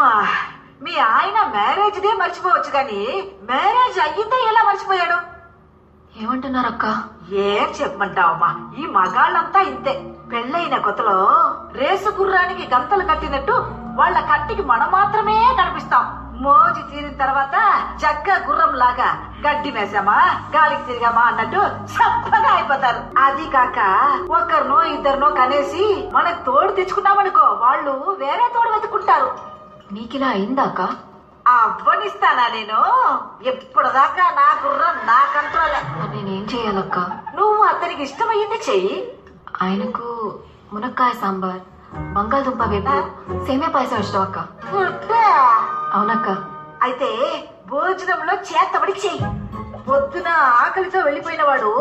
అమ్మా, మీ ఆయన marriage day మర్చిపోవచ్చు కానీ మ్యారేజ్ అయ్యిందే ఎలా మర్చిపోయాడు? ఏమంటున్నారక్క? ఏం చెప్పమంటావమ్మా, ఈ మగాళ్ళంతా ఇంతే. పెళ్ళైన కొత్తలో రేసు గుర్రానికి గంతలు కట్టినట్టు వాళ్ళ కంటికి మనం మాత్రమే కనిపిస్తాం. మోజు తీరిన తర్వాత జగ్గ గుర్రం లాగా గడ్డి మేసామా గాలికి తిరిగామా అన్నట్టు చప్పగా అయిపోతారు. అది కాక ఒకరినో ఇద్దరినో కనేసి మనకు తోడు తెచ్చుకున్నామనుకో, వాళ్ళు వేరే తోడు వెతుకుంటారు. నీకిలా అయిందాక? అవ్వనిస్తానా నేను? ఎప్పటిదాకా నా గుర్రం నా కంట్రోలే. నేనేం చెయ్యాలక్క? నువ్వు అతనికి ఇష్టమయ్యింది చెయ్యి. ఆయనకు మునక్కాయ సాంబార్, బంగాళదుంప వేపు, సేమియా పాయసం ఇష్టం అక్క. అవునక్క. అయితే భోజనంలో చేతబడి చెయ్యి. పొద్దున ఆకలితో వెళ్లిపోయిన వాడు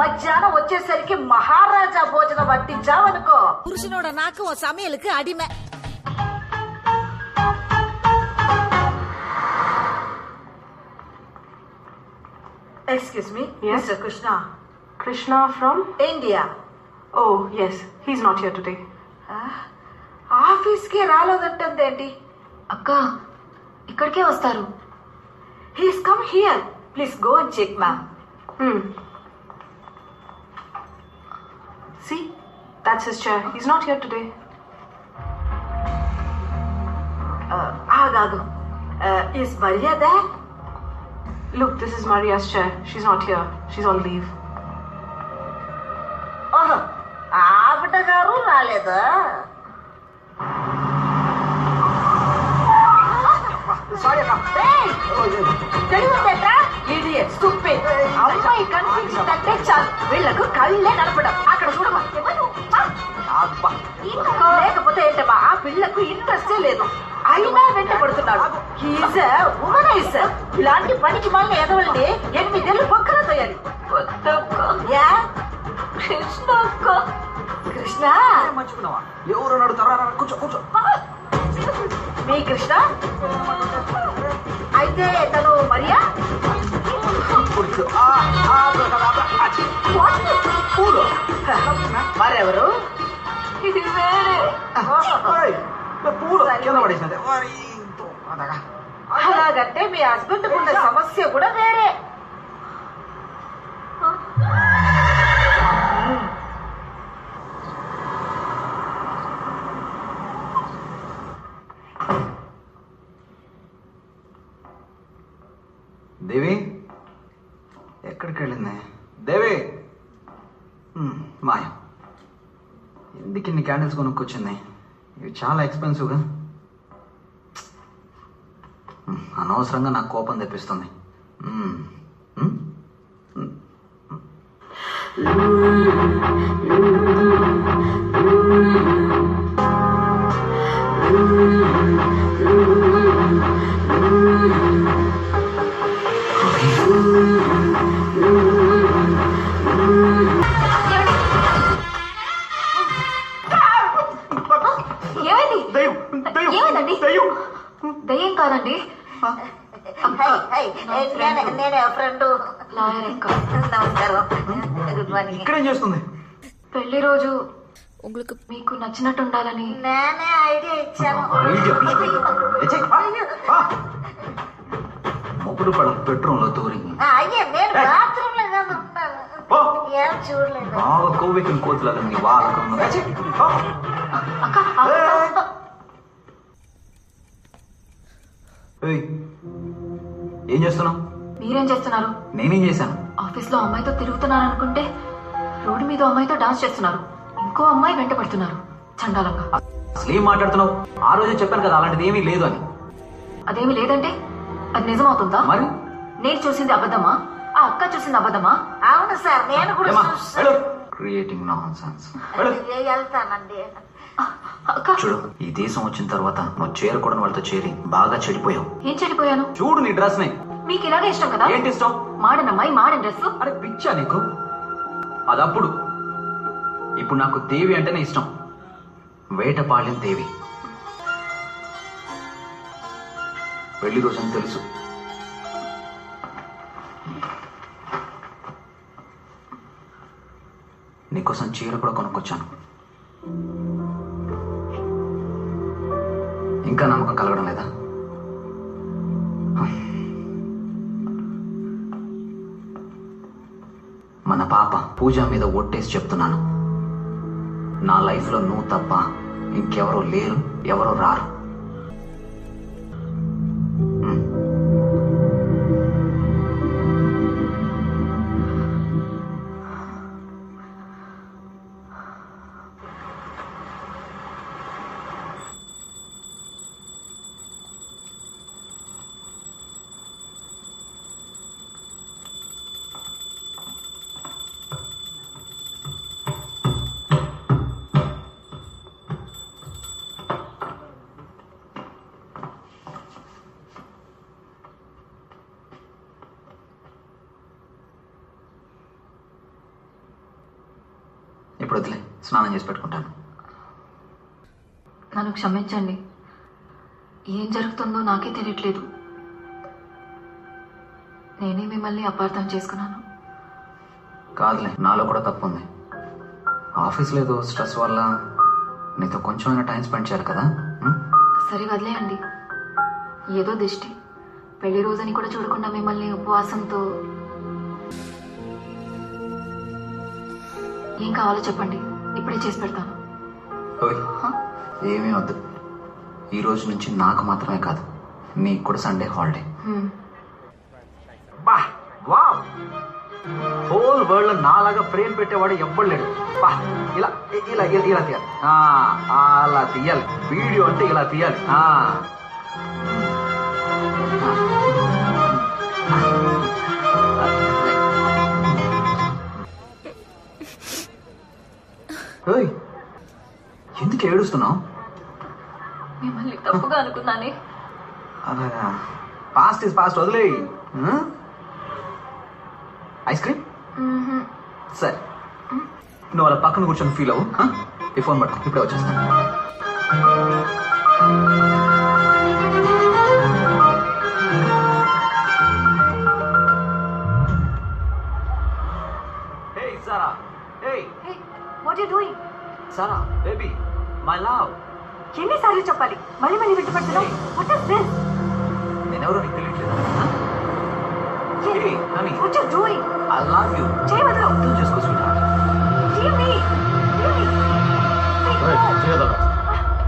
మధ్యాహ్నం వచ్చేసరికి మహారాజా భోజనం వడ్డించావనుకో, పురుషనోட నాకు ఓ సமையலுக்கு అడిமை. Excuse me, yes, Mr. Krishna. Krishna from? India. Oh, yes. He's not here today. ఆఫీస్కి రాలేదంటేంటి? అక్క ఇక్కడికే వస్తారు. He's come here. Please go and check, ma'am. See? That's his chair. He's not here today. ఆగాగు. Is Maria there? Look, this is Maria's chair. She's not here. She's on leave. ఓహో, ఆవిడ గారు రాలేదా? అమ్మాయి కనిపించిందంటే చాలు, వీళ్లకు కళ్ళే కనపడం. అక్కడ చూడమా, లేకపోతే ఏంటమ్మా, ఆ పిల్లకు ఇంట్రెస్టే లేదు. అయినా వెంట పడుతున్నాడు. ఇలాంటి పనికి మళ్ళీ ఎదవల్ని 8 ఏళ్ళు పక్కన తోయాలి. కృష్ణ ఎవరు నడుతారా? కూర్చో కూర్చో. మీ కృష్ణ అయితే తను మరియా? మరెవరు? ఇది వేరే. అలాగంటే మీ హస్బెండ్ ఉన్న సమస్య కూడా వేరే. దేవి ఎక్కడికి వెళ్ళింది? దేవి మాయ, ఎందుకు ఇన్ని క్యాండిల్స్ కొనుక్కొచ్చింది? ఇవి చాలా ఎక్స్పెన్సివ్గా. అనవసరంగా నాకు కోపం తెప్పిస్తుంది. ఏమైందండి? దయ్యం కాదండి, నేనే ఫ్రెండ్. లాయర్ అక్క. నమస్కారం, గుడ్ మార్నింగ్. ఇక్కడేం చేస్తుంది? పెళ్లి రోజు మీకు నచ్చినట్టు ఉండాలని నేనే ఐడియా ఇచ్చాను. మొగుడు పడ బెడ్రూమ్ లో దూరి అయ్యే, నేను బాత్రూమ్ లో కాదు ఉన్నాను, ఏం చూడలేదు. బాగా కోవికిన కోతులాగా నీ వాళ్ళకు. ఏం చేస్తున్నావు? మీరేం చేస్తున్నారు? నేనేం చేశాను? ఆఫీస్ లో అమ్మాయితో తిరుగుతున్నారు అనుకుంటే రోడ్డు మీద అమ్మాయితో డాన్స్ చేస్తున్నారు. ఇంకో అమ్మాయి వెంట పడుతున్నారు చండాలంగా. అసలు ఏం మాట్లాడుతున్నావు? ఆ రోజే చెప్పాను కదా అలాంటిది ఏమీ లేదు అని. అదేమి లేదంటే అది నిజమవుతుందా? మరి నేను చూసింది అబద్ధమా? ఆ అక్క చూసింది అబద్ధమా? అవును సార్, నేను కూడా క్రియేటింగ్ నాన్సెన్స్. వెళ్తానండి. చూడు, ఈ దేశం వచ్చిన తర్వాత నువ్వు చేరకూడని వాళ్ళతో చేరి బాగా చెడిపోయావు. ఏం చెడిపోయాను? చూడు నీ డ్రెస్ ని. మీకు ఇలాగే ఇష్టం కదా? ఏంటి ఇష్టం? మాడన్ అమ్మాయి, మాడన్ డ్రెస్. అరే పిచ్చా నీకు? అదప్పుడు. ఇప్పుడు నాకు దేవి అంటేనే ఇష్టం. వేటపాళ్యం దేవి. పెళ్లి రోజని తెలుసు. నీకోసం చీర కూడా కొనుక్కొచ్చాను. ఇంకా నమ్మకం కలగడం లేదా? మన పాప పూజ మీద ఒట్టేసి చెప్తున్నాను, నా లైఫ్లో నువ్వు తప్ప ఇంకెవరో లేరు, ఎవరో రారు. ఇప్పుడు వదిలే, స్నానం చేసి పెట్టుకుంటాను. నన్ను క్షమించండి, ఏం జరుగుతుందో నాకే తెలియట్లేదు. నేనే మిమ్మల్ని అపార్థం చేసుకున్నాను. కాదులే, నాలో కూడా తప్పు ఉంది. ఆఫీస్లో ఏదో స్ట్రెస్ వల్ల నీతో కొంచెమైనా టైం స్పెండ్ చేయాలి కదా. సరే వదిలేయండి, ఏదో దిష్టి. పెళ్లి రోజని కూడా చూడకుండా మిమ్మల్ని ఉపవాసంతో. ఏం కావాలో చెప్పండి, ఇప్పుడే చేసి పెడతాను. ఏమీ వద్దు, ఈ రోజు నుంచి నాకు మాత్రమే కాదు, నీకు కూడా సండే హాలిడే. హోల్ వరల్డ్ లో నాలాగా ఫ్రేమ్ పెట్టేవాడు ఎవ్వడు లేడు. ఇలా ఇలా ఇలా తీయాలి, అలా తీయాలి. వీడియో అంటే ఇలా తీయాలి. ఎందుకు ఏడుస్తున్నావు? మిమ్మల్ని తప్పుగా అనుకున్నానే. అలాగా, పాస్ట్ ఇస్ పాస్ట్, వదిలే. ఐస్ క్రీమ్ సరే, నువ్వు అలా పక్కన కూర్చొని ఫీల్ అవ్వు. ఈ ఫోన్ పట్టుకో, ఇప్పుడే వచ్చేస్తాను. Hey Sarah, hey. Hey, what are you doing? Sarah, baby, my love. ఎన్నిసార్లు చెప్పాలి, మళ్ళీ మళ్ళీ వింటపడుతున్నావు. What is this? నేనెవరో నీకు తెలియట్లేదా? Hey, honey. What are you doing? I love you. చేయి వదలు. అర్థం చేసుకో sweetheart. Leave me. Leave me.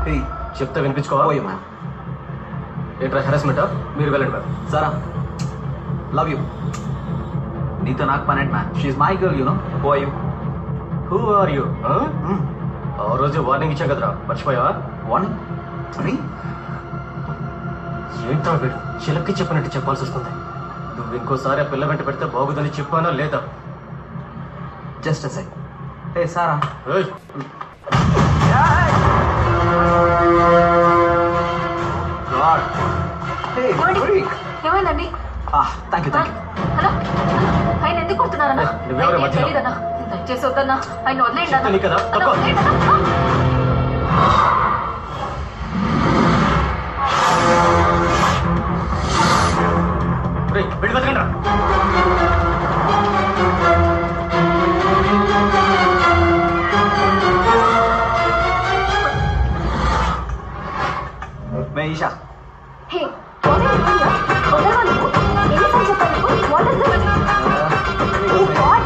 Hey, చెప్తే వినిపించుకోవా? పోయే మ్యామ్. ఏంట్రా హెరాస్మెంటా? మీరు వెళ్ళండి మ్యామ్. Sarah, love you. నీతో నాకు పనేంటి ma'am? She's my girl, you know. Who are you? Who are you? ఆ రోజు వార్నింగ్ ఇచ్చా కదరా, మర్చిపోయావా? వార్నింగ్? అని ఏంట్రా వీడు చిలక్కి చెప్పినట్టు చెప్పాల్సి వస్తుంది. నువ్వు ఇంకోసారి ఆ పిల్ల వెంట పెడితే బాగుందని చెప్పానా లేదా? Just a second. Hey Sara. ఏయ్, గాడ్. Hey freak. ఏమైందండి? Thank you, thank you. Hello, ఆయన ఎందుకు కొడుతున్నారన్నా? నువ్వెవరో మధ్యలో? తెలీదన్నా, దయచేసి వద్దన్నా, ఆయన వదిలేయండి అన్నా. చెప్తాను కదా, అన్నా, తప్ప. వదిలేయండి అన్నా. రేయ్, వెళ్ళి బతకండి రా. మే Isha. Hey, what are you doing here? వదలవా నువ్వు? ఎన్నిసార్లు చెప్పాలి నీకు? What is this? Oh God!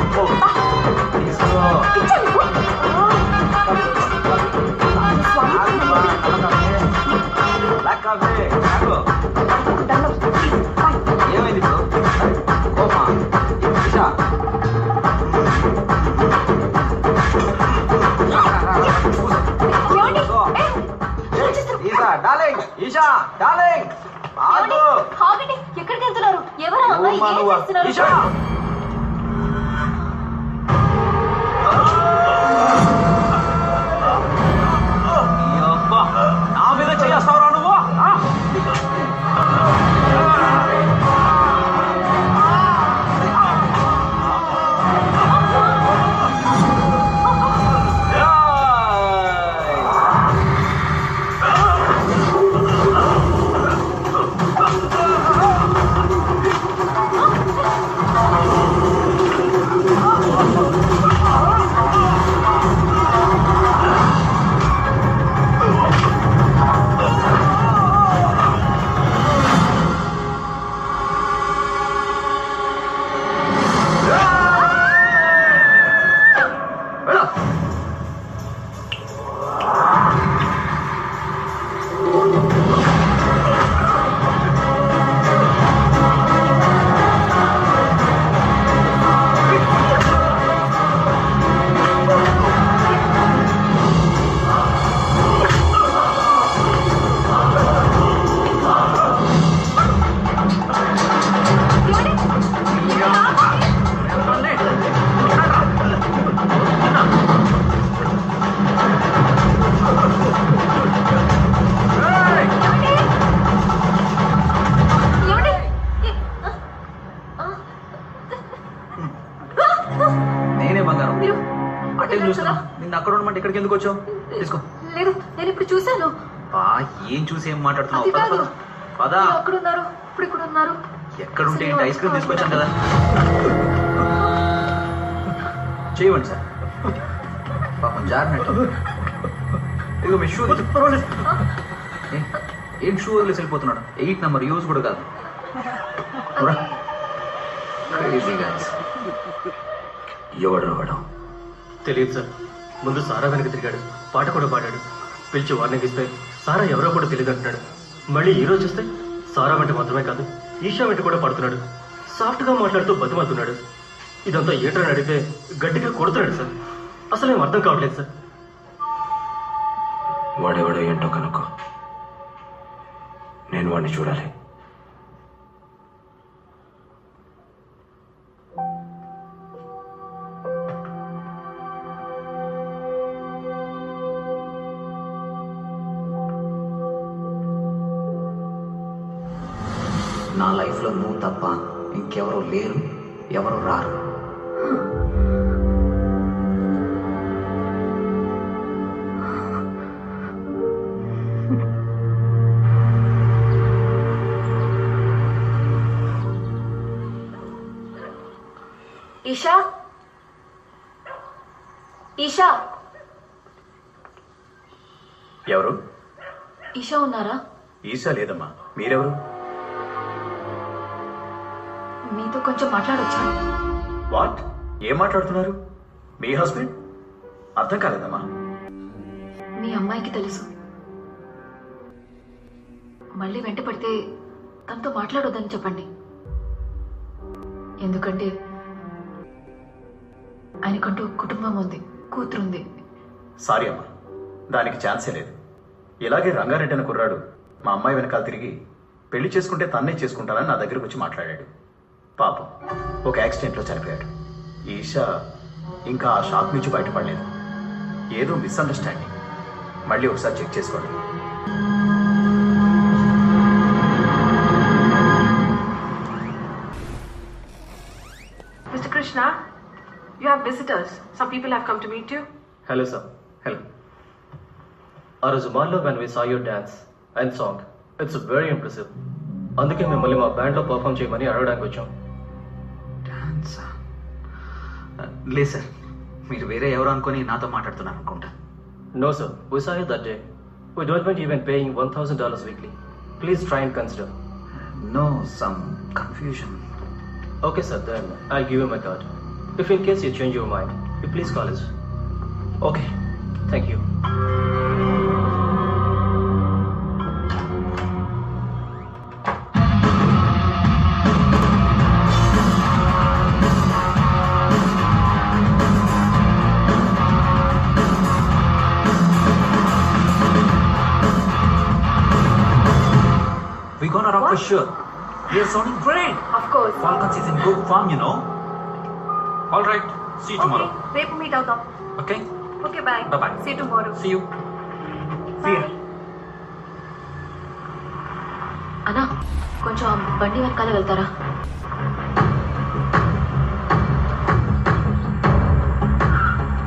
పిచ్చా నీకు? దండం. Bye. ఏమైంది ఇప్పుడు? కోపా? ఈషా. ఏమండి? ఈషా డార్లింగ్, ఈషా డార్లింగ్, ఆగు. ఆగండి, ఎక్కడికి వెళ్తున్నారు? ఎవరు ఆ అమ్మాయి? ఏం చేస్తున్నారు? ఈషా. నా మీద చేస్తావురా నువ్వు? ఇక్కడికి ఎందుకు వచ్చావు? తీసుకో. లేదు, నేను ఇప్పుడు చూశాను. ఏం చూసి ఏం మాట్లాడుతున్నావు? అది పద కాదు. పద పద. ఎక్కడున్నారు? ఇప్పుడు ఇక్కడ ఉన్నారు. ఎక్కడుంటే ఏంటి? ఐస్ క్రీమ్ తీసుకొచ్చాను కదా. చేయమండి సార్. పాపం జారినట్టు. ఇదిగో మీ షూ. ఏం షూ వదిలేసి వెళ్ళిపోతున్నాడు? 8 నెంబర్ యూజ్ కూడా కాదు. ఎవడు వాడు? తెలియదు సార్. ముందు సారా వెనక తిరిగాడు, పాట కూడా పాడాడు. పిలిచి వార్నింగ్ ఇస్తే సారా ఎవరో కూడా తెలియదు అంటున్నాడు. మళ్ళీ ఈ రోజు చూస్తే సారా వెంట మాత్రమే కాదు, ఈషా వెంట కూడా పడుతున్నాడు. సాఫ్ట్ గా మాట్లాడుతూ బతిమాలుతున్నాడు. ఇదంతా ఏంటని అడిగితే గట్టిగా కొడుతున్నాడు సార్. అసలు ఏం అర్థం కావట్లేదు సార్. వాడెవడో ఏంటో కనుక్కో. నేను వాడిని చూడాలి. నా లైఫ్లో నువ్వు తప్ప ఇంకెవరూ లేరు, ఎవరు రారు. ఈషా, ఈషా, ఎవరు? ఈషా ఉన్నారా? ఈశా లేదమ్మా. మీరెవరు? మీతో కొంచెం మాట్లాడొచ్చా? వాట్? ఏం మాట్లాడుతున్నారు? మీ హస్బెండ్? అర్థం కాలేదమ్మా. మీ అమ్మాయికి తెలుసు. మళ్ళీ వెంట పడితే తనతో మాట్లాడొద్దని చెప్పండి. ఎందుకంటే ఆయనకంటూ కుటుంబం ఉంది, కూతురుంది. సారీ అమ్మా, దానికి ఛాన్సే లేదు. ఇలాగే రంగారెడ్డి అనే కుర్రాడు మా అమ్మాయి వెనకాల తిరిగి పెళ్లి చేసుకుంటే తన్నే చేసుకుంటానని నా దగ్గరకు వచ్చి మాట్లాడాడు. పాపం ఒక యాక్సిడెంట్లో చనిపోయాడు. ఈషా ఇంకా ఆ షాక్ నుంచి బయటపడలేదు. ఏదో మిస్అండర్స్టాండింగ్. మళ్ళీ ఒకసారి చెక్ చేసుకోండి. Mr. Krishna, you have visitors. Some people have come to meet you. Hello sir. Hello. ఆ రోజు మాల్లో when we saw your dance and song, it's very impressive. అందుకే మిమ్మల్ని మా బ్యాండ్లో పర్ఫామ్ చేయమని అడగడానికి వచ్చాం. డాన్సా? లేదు సార్, మీరు వేరే ఎవరు అనుకొని నాతో మాట్లాడుతున్నారు అనుకుంటా. No sir, we saw you that day. We don't mind even paying $1,000 weekly. Please try and consider. No, some confusion. Okay sir, then I'll give you my card. If in case you change your mind, you please call us. Okay. Thank you. We gonna rock for sure. You're sounding great. Of course. Falcons is in good form, you know. All right. See you tomorrow. రేపు meet అవుతాం. Okay. Okay, bye. Bye-bye. See you tomorrow. See you. See ya. అన్నా, కొంచెం ఆ బండి వెనకాల వెళ్తారా?